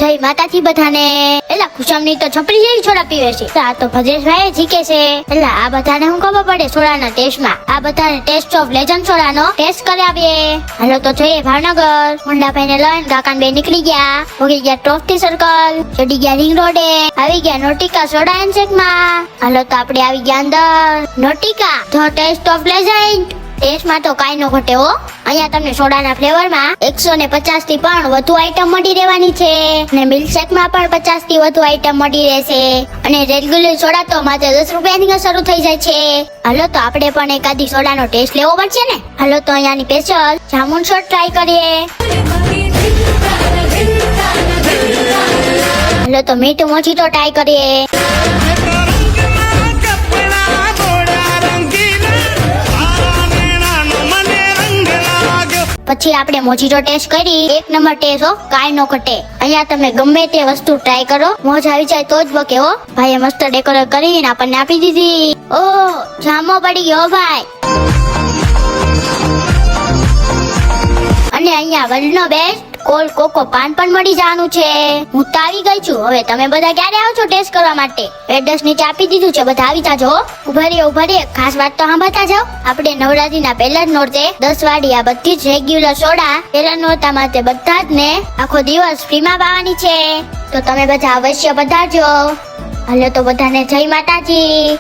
જય માતાજી બધાને. એલા ખુશામની તો છપરી જેવી સોડા પીવે છે. આ તો ભજેશભાઈ જીકે છે. એલા આ બધાને હું ખબર પડે સોડાના ટેસ્ટમાં. આ બધાને ટેસ્ટ ઓફ લેજન્ડ સોડાનો ટેસ્ટ કરાવીએ. હાલો તો જોઈએ ભાવનગર. મોંડાભાઈને લઈને કાકાન બે નીકળી ગયા. ભોગી ગયા ટ્રોફી સર્કલ, ચડી ગયા રિંગ રોડે, આવી ગયા નોટિકા સોડા એન્ડ શેકમાં. હાલો તો આપણે આવી ગયા અંદર નોટિકા ધ ટેસ્ટ ઓફ લેજન્ડ. ટેસ્ટમાં તો કાઈ નો ઘટે હો. અહીંયા તમને સોડાના ફ્લેવરમાં 150 થી પણ વધુ આઈટમ મળી રહેવાની છે અને મિલ્કશેકમાં પણ 50 થી વધુ આઈટમ મળી રહેશે અને રેગ્યુલર સોડા તો માત્ર 10 રૂપિયાથી શરૂ થઈ જાય છે. હાલો તો આપણે પણ એકાદી સોડાનો ટેસ્ટ લેવો પડશે ને. હાલો તો અહીંયાની સ્પેશિયલ જામુન શોટ ટ્રાય કરીએ. હાલો તો મીઠું મોજીટો ટ્રાય કરીએ. પછી આપણે મોજીટો ટેસ્ટ કરી. 1 નંબર ટેસ્ટ હો, કાઈ નો ઘટે. અહીંયા તમે ગમે તે વસ્તુ ટ્રાય કરો, મોજ આવી જાય તો જ બકે હો. ભાઈએ મસ્ત ડેકોરેટ કરીને આપણને આપી દીધી. ઓ જામો પડી ગયો ભાઈ. અને અહીંયા વર્લ્ડનો બેસ્ટ કોલ્ડ કોકો પાન પણ મળી જવાનું છે. હું તો આવી ગઈ છું. હવે તમે બધા ક્યારે આવો છો ટેસ્ટ કરવા માટે? એડ્રેસ નીચે આપી દીધું છે, બધા આવી જાજો. ઉભા રે ખાસ વાત તો સાંભળતા જાઓ. આપણે નવરાત્રીના પહેલા જ નોરતે 10 વાળી આ બધી જ રેગ્યુલર સોડા પહેલા નોરતા માટે બધા જ ને આખો દિવસ ફ્રીમાં પાવાની છે. તો તમે બધા અવશ્ય પધારજો. હાલો તો બધાને જય માતાજી.